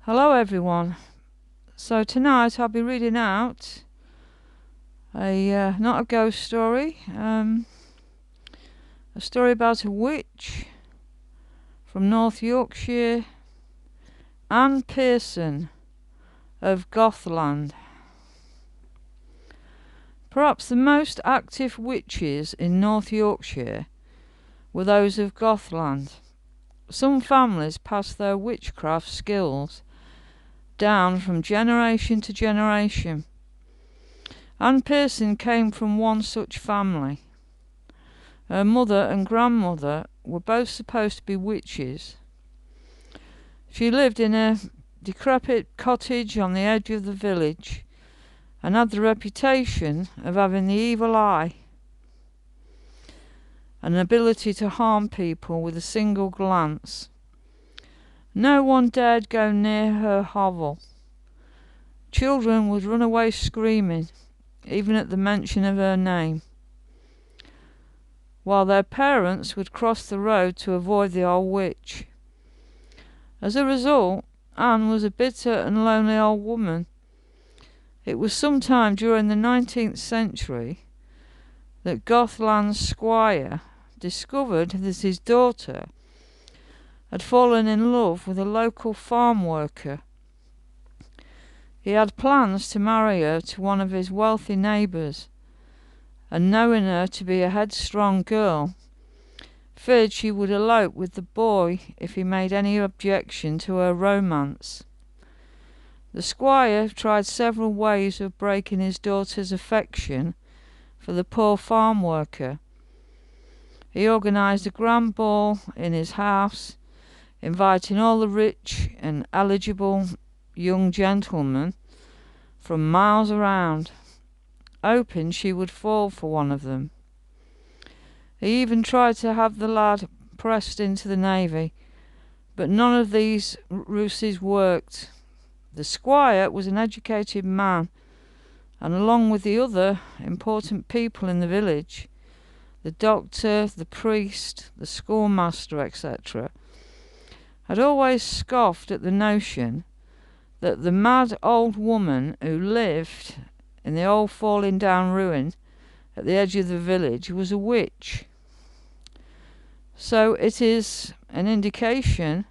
Hello everyone. So tonight I'll be reading out not a ghost story, a story about a witch from North Yorkshire, Anne Pierson of GoathLand. Perhaps the most active witches in North Yorkshire were those of GoathLand. Some families passed their witchcraft skills down from generation to generation. Anne Pierson came from one such family. Her mother and grandmother were both supposed to be witches. She lived in a decrepit cottage on the edge of the village and had the reputation of having the evil eye, an ability to harm people with a single glance. No one dared go near her hovel. Children would run away screaming, even at the mention of her name, while their parents would cross the road to avoid the old witch. As a result, Anne was a bitter and lonely old woman. It was sometime during the 19th century that GoathLand's squire discovered that his daughter had fallen in love with a local farm worker. He had plans to marry her to one of his wealthy neighbours, and knowing her to be a headstrong girl, feared she would elope with the boy if he made any objection to her romance. The squire tried several ways of breaking his daughter's affection for the poor farm worker. He organised a grand ball in his house, inviting all the rich and eligible young gentlemen from miles around, hoping she would fall for one of them. He even tried to have the lad pressed into the navy, but none of these ruses worked. The squire was an educated man, and along with the other important people in the village, the doctor, the priest, the schoolmaster, etc., had always scoffed at the notion that the mad old woman who lived in the old falling down ruin at the edge of the village was a witch. So it is an indication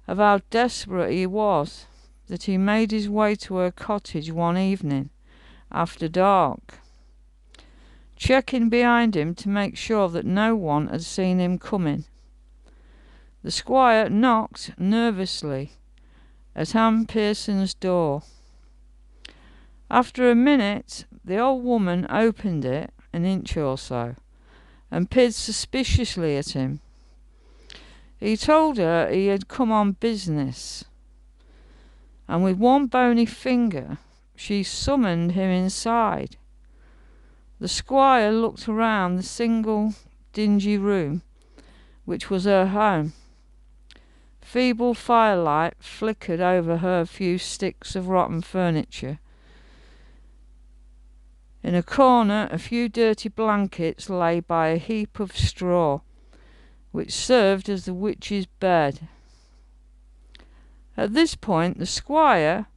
of how desperate he was that he made his way to her cottage one evening after dark, checking behind him to make sure that no one had seen him coming. The squire knocked nervously at Anne Pierson's door. After a minute, the old woman opened it an inch or so and peered suspiciously at him. He told her he had come on business, and with one bony finger she summoned him inside. The squire looked around the single dingy room which was her home. Feeble firelight flickered over her few sticks of rotten furniture. In a corner a few dirty blankets lay by a heap of straw, which served as the witch's bed. At this point the squire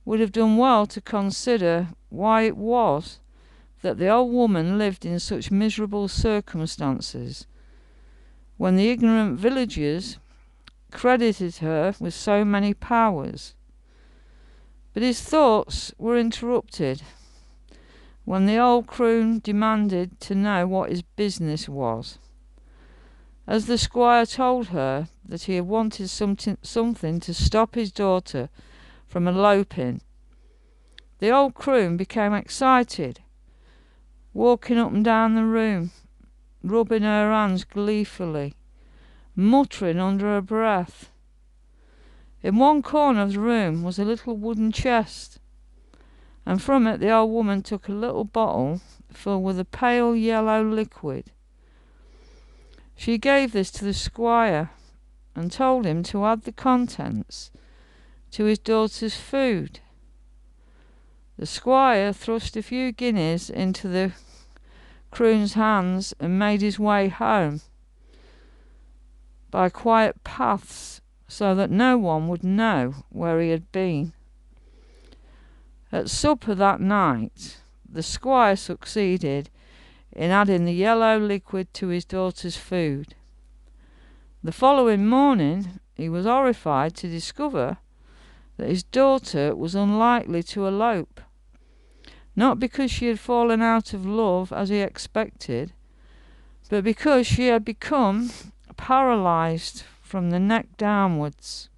would have done well to consider why it was that the old woman lived in such miserable circumstances, when the ignorant villagers credited her with so many powers. But his thoughts were interrupted when the old croon demanded to know what his business was. As the squire told her that he had wanted something to stop his daughter from eloping, the old croon became excited, walking up and down the room, rubbing her hands gleefully, muttering under her breath. In one corner of the room was a little wooden chest, and from it the old woman took a little bottle filled with a pale yellow liquid. She gave this to the squire and told him to add the contents to his daughter's food. The squire thrust a few guineas into the croon's hands and made his way home by quiet paths so that no one would know where he had been. At supper that night, the squire succeeded in adding the yellow liquid to his daughter's food. The following morning, he was horrified to discover that his daughter was unlikely to elope, not because she had fallen out of love as he expected, but because she had become paralysed from the neck downwards.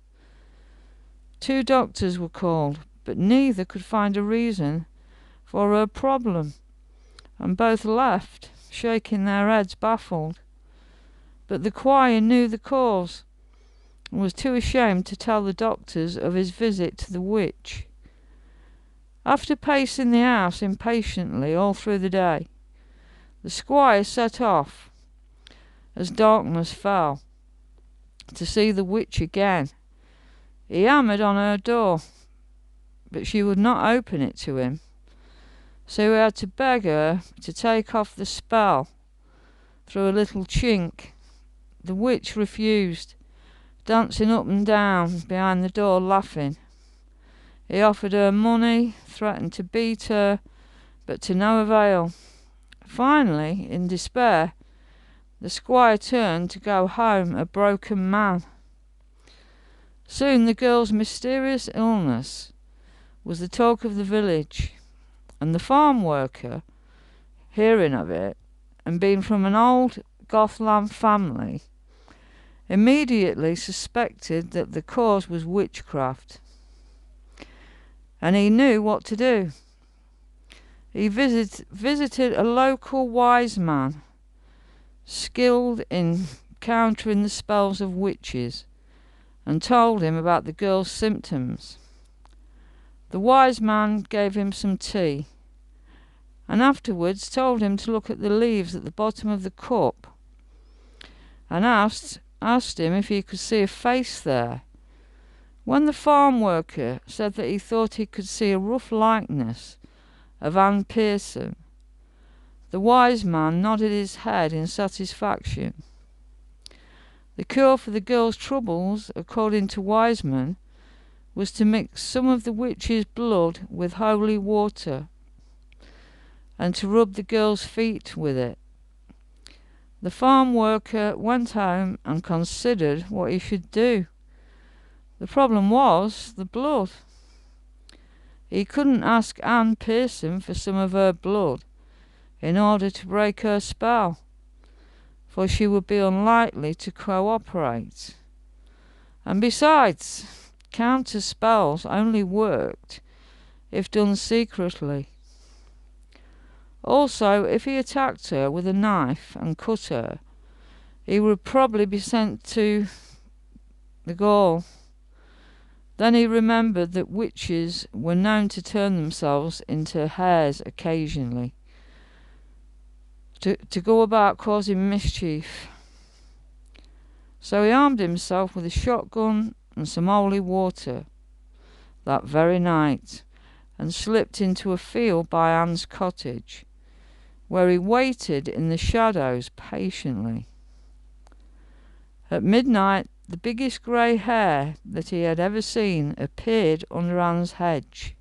2 doctors were called, but neither could find a reason for her problem, and both left, shaking their heads baffled. But the squire knew the cause, and was too ashamed to tell the doctors of his visit to the witch. After pacing the house impatiently all through the day, the squire set off, as darkness fell, to see the witch again. He hammered on her door, but she would not open it to him, so he had to beg her to take off the spell through a little chink. The witch refused, dancing up and down behind the door laughing. He offered her money, threatened to beat her, but to no avail. Finally, in despair, the squire turned to go home a broken man. Soon the girl's mysterious illness was the talk of the village, and the farm worker, hearing of it, and being from an old GoathLand family, immediately suspected that the cause was witchcraft, and he knew what to do. He visited a local wise man, skilled in countering the spells of witches, and told him about the girl's symptoms. The wise man gave him some tea, and afterwards told him to look at the leaves at the bottom of the cup, and asked him if he could see a face there. When the farm worker said that he thought he could see a rough likeness of Pierson, the wise man nodded his head in satisfaction. The cure for the girl's troubles, according to Wiseman, was to mix some of the witch's blood with holy water, and to rub the girl's feet with it. The farm worker went home and considered what he should do. The problem was the blood. He couldn't ask Pierson for some of her blood in order to break her spell, for she would be unlikely to cooperate. And besides, counter spells only worked if done secretly. Also, if he attacked her with a knife and cut her, he would probably be sent to the gall. Then he remembered that witches were known to turn themselves into hares occasionally, to go about causing mischief. So he armed himself with a shotgun and some holy water that very night, and slipped into a field by Anne's cottage, where he waited in the shadows patiently. At midnight, the biggest grey hare that he had ever seen appeared under Anne's hedge.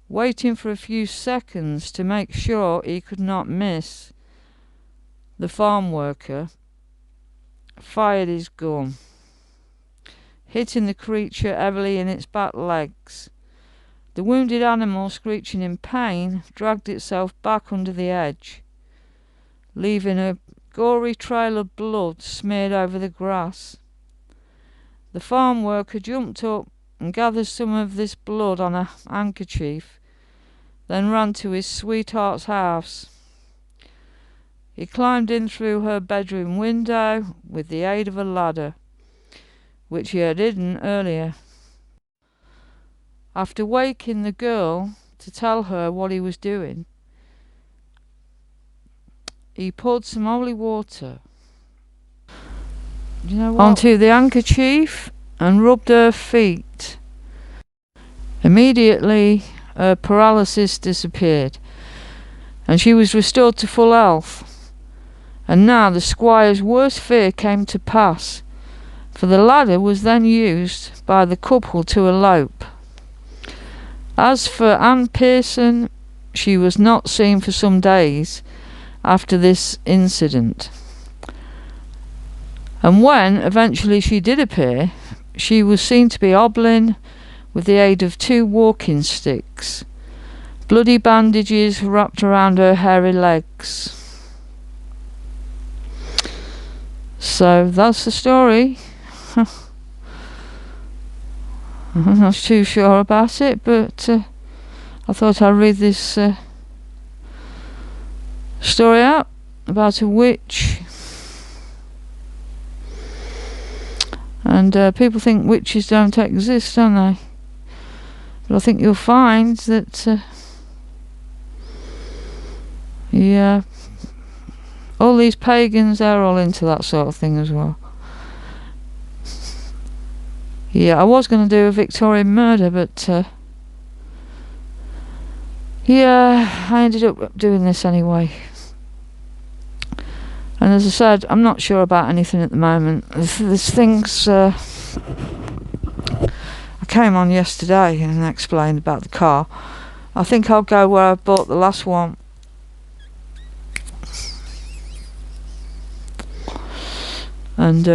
Waiting for a few seconds to make sure he could not miss, the farm worker fired his gun, hitting the creature heavily in its back legs. The wounded animal, screeching in pain, dragged itself back under the edge, leaving a gory trail of blood smeared over the grass. The farm worker jumped up and gathered some of this blood on a handkerchief, then ran to his sweetheart's house. He climbed in through her bedroom window with the aid of a ladder, which he had hidden earlier. After waking the girl to tell her what he was doing, he poured some holy water onto the handkerchief and rubbed her feet. Immediately, her paralysis disappeared, and she was restored to full health. And now the squire's worst fear came to pass, for the ladder was then used by the couple to elope. As for Anne Pierson, she was not seen for some days after this incident, and when eventually she did appear, she was seen to be hobbling with the aid of 2 walking sticks, bloody bandages wrapped around her hairy legs. So that's the story. I'm not too sure about it, but I thought I'd read this story out about a witch. And people think witches don't exist, don't they? But I think you'll find that yeah, all these pagans, they're all into that sort of thing as well. Yeah, I was going to do a Victorian murder, but yeah, I ended up doing this anyway. And as I said, I'm not sure about anything at the moment. There's things I came on yesterday and explained about the car. I think I'll go where I bought the last one. And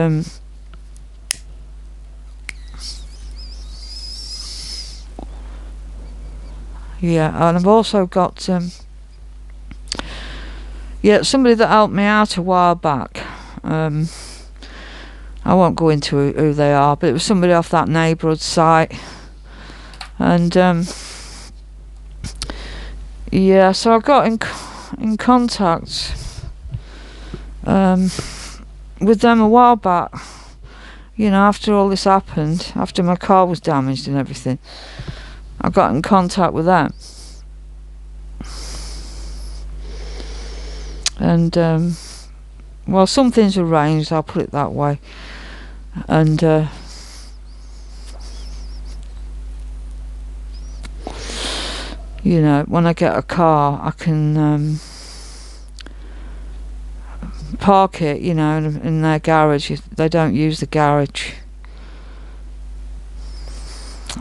yeah, and I've also got somebody that helped me out a while back. I won't go into who they are, but it was somebody off that neighbourhood site. And yeah, so I got in contact with them a while back. You know, after all this happened, after my car was damaged and everything, I got in contact with them. And well, something's arranged, I'll put it that way. And you know, when I get a car, I can park it, you know, in their garage. They don't use the garage,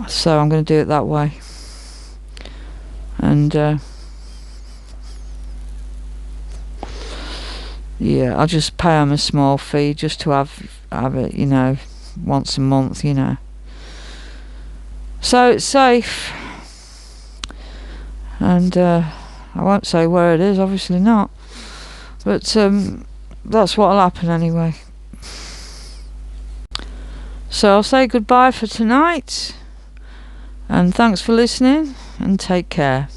so I'm going to do it that way. And yeah, I'll just pay them a small fee just to have it, you know, once a month, you know. So it's safe. And I won't say where it is, obviously not. But that's what'll happen anyway. So I'll say goodbye for tonight. And thanks for listening, and take care.